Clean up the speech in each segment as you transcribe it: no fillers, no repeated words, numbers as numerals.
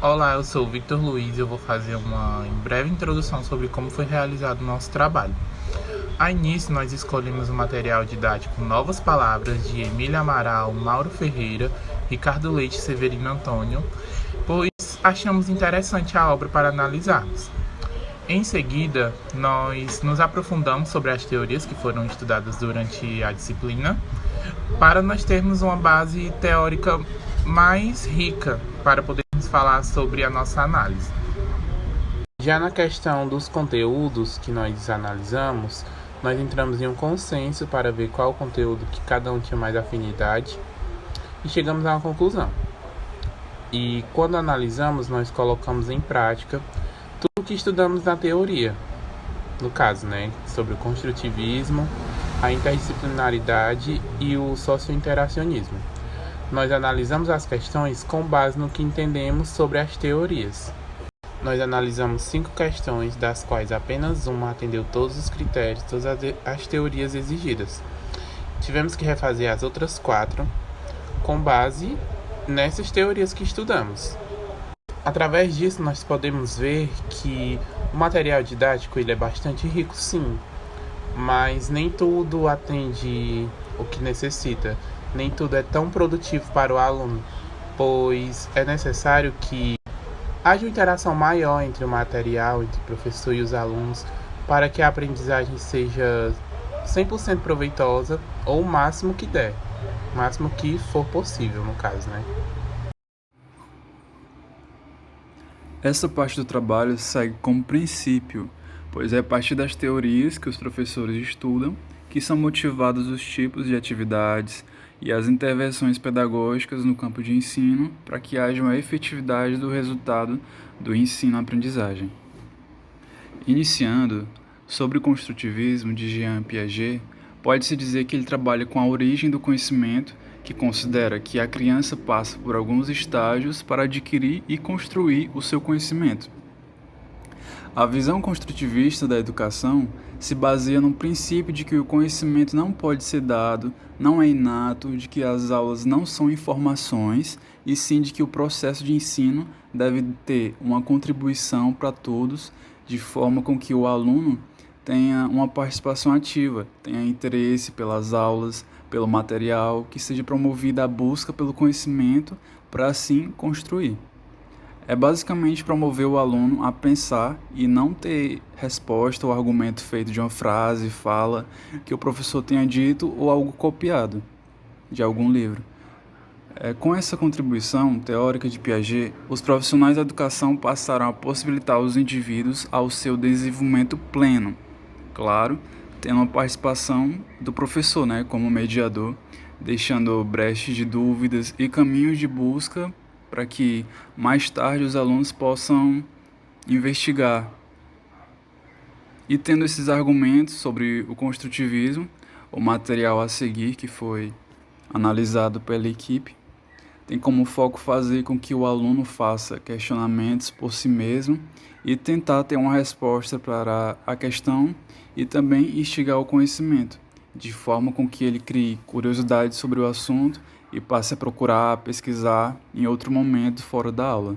Olá, eu sou o Victor Luiz e eu vou fazer uma breve introdução sobre como foi realizado o nosso trabalho. A início, nós escolhemos o material didático Novas Palavras de Emília Amaral, Mauro Ferreira, Ricardo Leite e Severino Antônio, pois achamos interessante a obra para analisarmos. Em seguida, nós nos aprofundamos sobre as teorias que foram estudadas durante a disciplina, para nós termos uma base teórica mais rica para podermos falar sobre a nossa análise. Já na questão dos conteúdos que nós analisamos, nós entramos em um consenso para ver qual conteúdo que cada um tinha mais afinidade e chegamos a uma conclusão. E quando analisamos, nós colocamos em prática tudo o que estudamos na teoria, no caso, sobre o construtivismo, a interdisciplinaridade e o socio-interacionismo. Nós analisamos as questões com base no que entendemos sobre as teorias. Nós analisamos 5 questões, das quais apenas uma atendeu todos os critérios, todas as teorias exigidas. Tivemos que refazer as outras 4 com base nessas teorias que estudamos. Através disso, nós podemos ver que o material didático ele é bastante rico, sim, mas nem tudo atende o que necessita, nem tudo é tão produtivo para o aluno, pois é necessário que haja uma interação maior entre o material, entre o professor e os alunos, para que a aprendizagem seja 100% proveitosa, ou o máximo que der, o máximo que for possível, no caso, Essa parte do trabalho segue como princípio, pois é a partir das teorias que os professores estudam que são motivados os tipos de atividades e as intervenções pedagógicas no campo de ensino para que haja uma efetividade do resultado do ensino-aprendizagem. Iniciando, sobre o construtivismo de Jean Piaget, pode-se dizer que ele trabalha com a origem do conhecimento, que considera que a criança passa por alguns estágios para adquirir e construir o seu conhecimento. A visão construtivista da educação se baseia no princípio de que o conhecimento não pode ser dado, não é inato, de que as aulas não são informações, e sim de que o processo de ensino deve ter uma contribuição para todos, de forma com que o aluno tenha uma participação ativa, tenha interesse pelas aulas, pelo material, que seja promovida a busca pelo conhecimento para assim construir. É basicamente promover o aluno a pensar e não ter resposta ou argumento feito de uma frase, fala que o professor tenha dito ou algo copiado de algum livro. Com essa contribuição teórica de Piaget, os profissionais da educação passaram a possibilitar os indivíduos ao seu desenvolvimento pleno, claro, tendo uma participação do professor, como mediador, deixando brechas de dúvidas e caminhos de busca para que mais tarde os alunos possam investigar. E tendo esses argumentos sobre o construtivismo, o material a seguir, que foi analisado pela equipe, tem como foco fazer com que o aluno faça questionamentos por si mesmo e tentar ter uma resposta para a questão e também instigar o conhecimento, de forma com que ele crie curiosidade sobre o assunto e passe a procurar, pesquisar em outro momento fora da aula.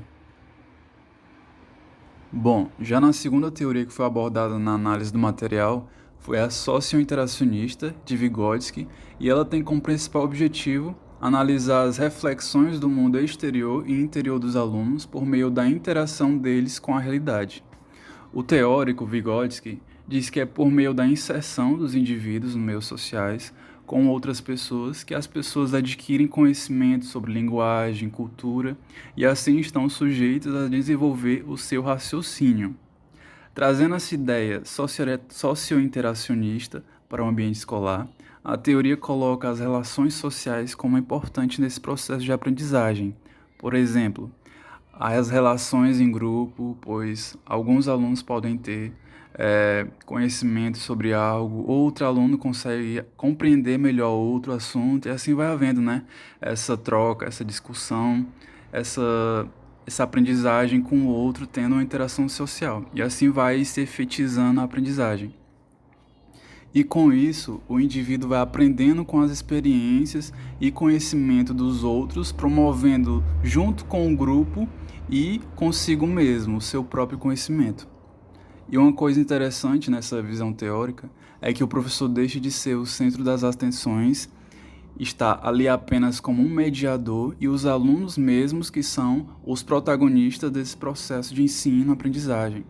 Bom, já na segunda teoria que foi abordada na análise do material foi a socio-interacionista de Vygotsky, e ela tem como principal objetivo analisar as reflexões do mundo exterior e interior dos alunos por meio da interação deles com a realidade. O teórico Vygotsky diz que é por meio da inserção dos indivíduos nos meios sociais com outras pessoas que as pessoas adquirem conhecimento sobre linguagem, cultura e assim estão sujeitas a desenvolver o seu raciocínio. Trazendo essa ideia socio-interacionista para o ambiente escolar, a teoria coloca as relações sociais como importantes nesse processo de aprendizagem. Por exemplo, as relações em grupo, pois alguns alunos podem ter conhecimento sobre algo, outro aluno consegue compreender melhor outro assunto, e assim vai havendo, essa troca, essa discussão, essa aprendizagem com o outro, tendo uma interação social. E assim vai se efetizando a aprendizagem. E com isso, o indivíduo vai aprendendo com as experiências e conhecimento dos outros, promovendo junto com o grupo e consigo mesmo o seu próprio conhecimento. E uma coisa interessante nessa visão teórica é que o professor deixa de ser o centro das atenções, está ali apenas como um mediador e os alunos mesmos que são os protagonistas desse processo de ensino-aprendizagem.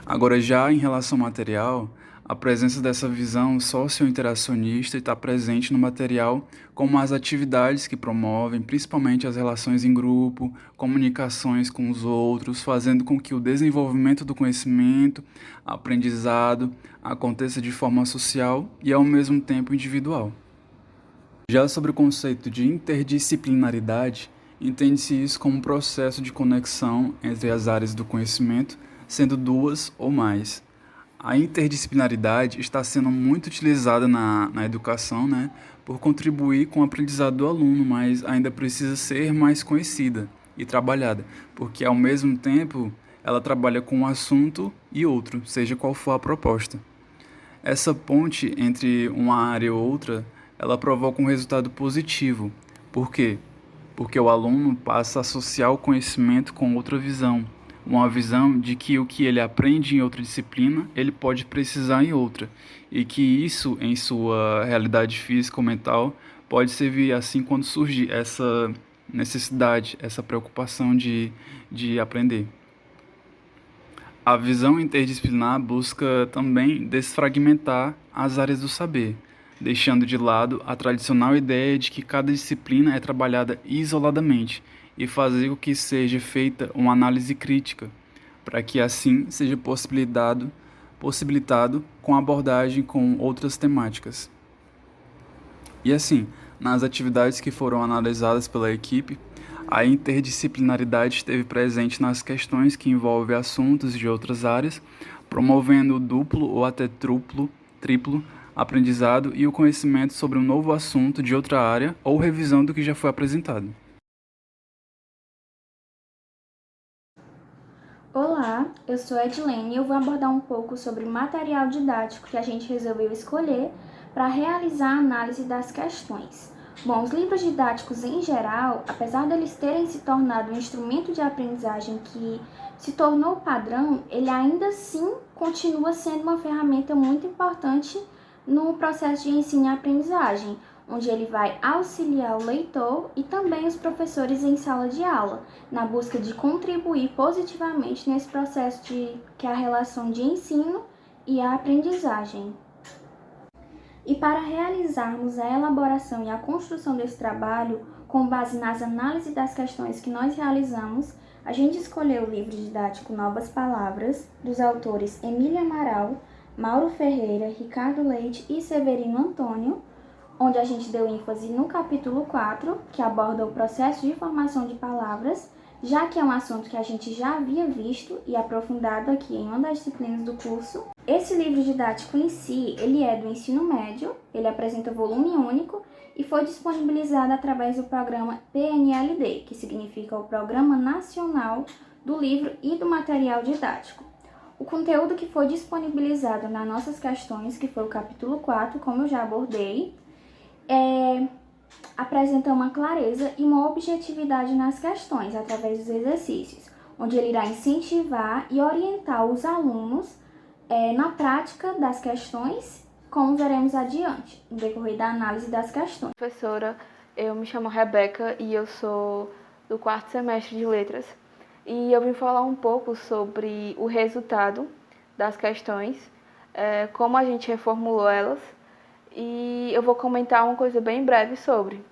Agora, já em relação ao material, a presença dessa visão socio-interacionista está presente no material, como as atividades que promovem, principalmente as relações em grupo, comunicações com os outros, fazendo com que o desenvolvimento do conhecimento, aprendizado, aconteça de forma social e ao mesmo tempo individual. Já sobre o conceito de interdisciplinaridade, entende-se isso como um processo de conexão entre as áreas do conhecimento, sendo duas ou mais. A interdisciplinaridade está sendo muito utilizada na educação, por contribuir com o aprendizado do aluno, mas ainda precisa ser mais conhecida e trabalhada, porque ao mesmo tempo ela trabalha com um assunto e outro, seja qual for a proposta. Essa ponte entre uma área e outra, ela provoca um resultado positivo. Por quê? Porque o aluno passa a associar o conhecimento com outra visão, uma visão de que o que ele aprende em outra disciplina, ele pode precisar em outra, e que isso, em sua realidade física ou mental, pode servir assim quando surge essa necessidade, essa preocupação de aprender. A visão interdisciplinar busca também desfragmentar as áreas do saber, deixando de lado a tradicional ideia de que cada disciplina é trabalhada isoladamente e fazer com que seja feita uma análise crítica, para que assim seja possibilitado com abordagem com outras temáticas. E assim, nas atividades que foram analisadas pela equipe, a interdisciplinaridade esteve presente nas questões que envolvem assuntos de outras áreas, promovendo o duplo ou até triplo aprendizado e o conhecimento sobre um novo assunto de outra área ou revisão do que já foi apresentado. Olá, eu sou Edilene e eu vou abordar um pouco sobre o material didático que a gente resolveu escolher para realizar a análise das questões. Bom, os livros didáticos em geral, apesar deles terem se tornado um instrumento de aprendizagem que se tornou padrão, ele ainda assim continua sendo uma ferramenta muito importante no processo de ensino e aprendizagem, onde ele vai auxiliar o leitor e também os professores em sala de aula, na busca de contribuir positivamente nesse processo que é a relação de ensino e a aprendizagem. E para realizarmos a elaboração e a construção desse trabalho, com base nas análises das questões que nós realizamos, a gente escolheu o livro didático Novas Palavras, dos autores Emília Amaral, Mauro Ferreira, Ricardo Leite e Severino Antônio, onde a gente deu ênfase no capítulo 4, que aborda o processo de formação de palavras, já que é um assunto que a gente já havia visto e aprofundado aqui em uma das disciplinas do curso. Esse livro didático em si, ele é do ensino médio, ele apresenta volume único e foi disponibilizado através do programa PNLD, que significa o Programa Nacional do Livro e do Material Didático. O conteúdo que foi disponibilizado nas nossas questões, que foi o capítulo 4, como eu já abordei, apresenta uma clareza e uma objetividade nas questões, através dos exercícios, onde ele irá incentivar e orientar os alunos na prática das questões, como veremos adiante, no decorrer da análise das questões. Professora, eu me chamo Rebeca e eu sou do 4º semestre de Letras. E eu vim falar um pouco sobre o resultado das questões, como a gente reformulou elas, e eu vou comentar uma coisa bem breve sobre.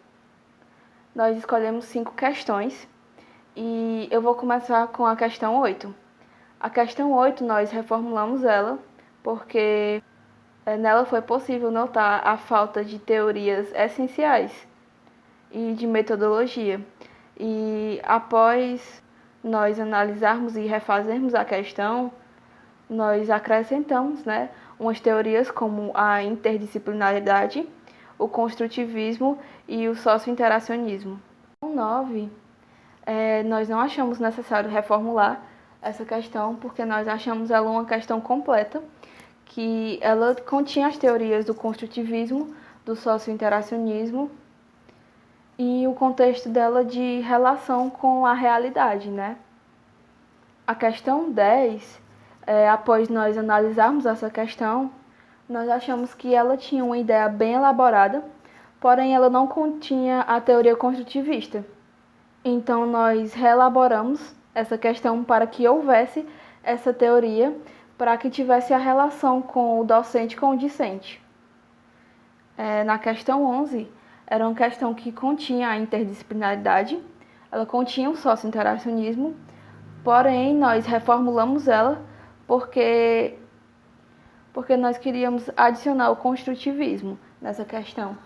Nós escolhemos 5 questões e eu vou começar com a questão 8. A questão 8 nós reformulamos ela porque nela foi possível notar a falta de teorias essenciais e de metodologia. E após nós analisarmos e refazermos a questão, nós acrescentamos umas teorias como a interdisciplinaridade, o construtivismo e o socio-interacionismo. No 9, nós não achamos necessário reformular essa questão, porque nós achamos ela uma questão completa, que ela continha as teorias do construtivismo, do socio-interacionismo e o contexto dela de relação com a realidade, né? A questão 10, após nós analisarmos essa questão, nós achamos que ela tinha uma ideia bem elaborada, porém ela não continha a teoria construtivista. Então nós reelaboramos essa questão para que houvesse essa teoria, para que tivesse a relação com o docente com o discente. Na questão 11, era uma questão que continha a interdisciplinaridade, ela continha o socio-interacionismo, porém nós reformulamos ela porque nós queríamos adicionar o construtivismo nessa questão.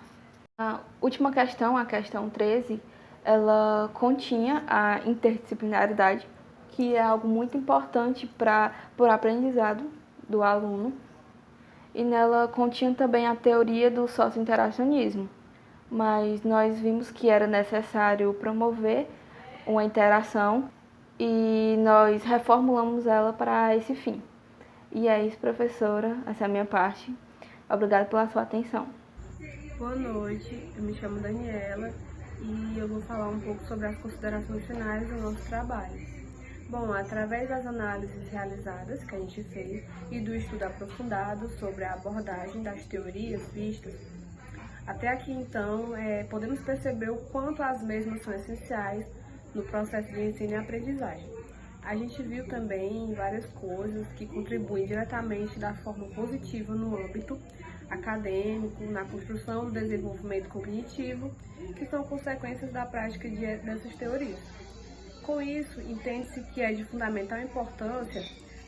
A última questão, a questão 13, ela continha a interdisciplinaridade, que é algo muito importante para o aprendizado do aluno. E nela continha também a teoria do socio-interacionismo, mas nós vimos que era necessário promover uma interação e nós reformulamos ela para esse fim. E é isso, professora, essa é a minha parte. Obrigada pela sua atenção. Boa noite, eu me chamo Daniela e eu vou falar um pouco sobre as considerações finais do nosso trabalho. Bom, através das análises realizadas que a gente fez e do estudo aprofundado sobre a abordagem das teorias vistas, até aqui então podemos perceber o quanto as mesmas são essenciais no processo de ensino e aprendizagem. A gente viu também várias coisas que contribuem diretamente da forma positiva no âmbito acadêmico, na construção do desenvolvimento cognitivo, que são consequências da prática dessas teorias. Com isso, entende-se que é de fundamental importância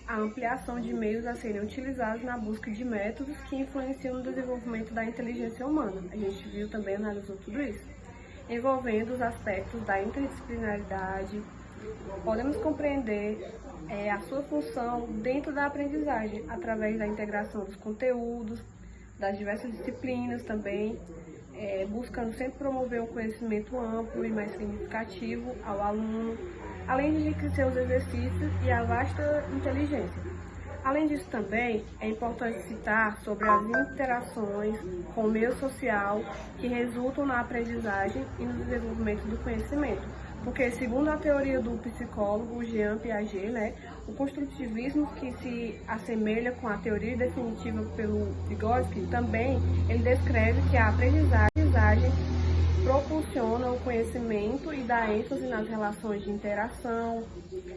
a ampliação de meios a serem utilizados na busca de métodos que influenciam no desenvolvimento da inteligência humana. A gente viu também, analisou tudo isso, envolvendo os aspectos da interdisciplinaridade. Podemos compreender a sua função dentro da aprendizagem, através da integração dos conteúdos, das diversas disciplinas também, buscando sempre promover um conhecimento amplo e mais significativo ao aluno, além de enriquecer os exercícios e a vasta inteligência. Além disso também, é importante citar sobre as interações com o meio social que resultam na aprendizagem e no desenvolvimento do conhecimento, porque segundo a teoria do psicólogo Jean Piaget, o construtivismo, que se assemelha com a teoria definitiva pelo Vygotsky, também ele descreve que a aprendizagem propulsiona o conhecimento e dá ênfase nas relações de interação,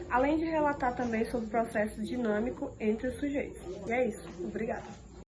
além de relatar também sobre o processo dinâmico entre os sujeitos. E é isso. Obrigada.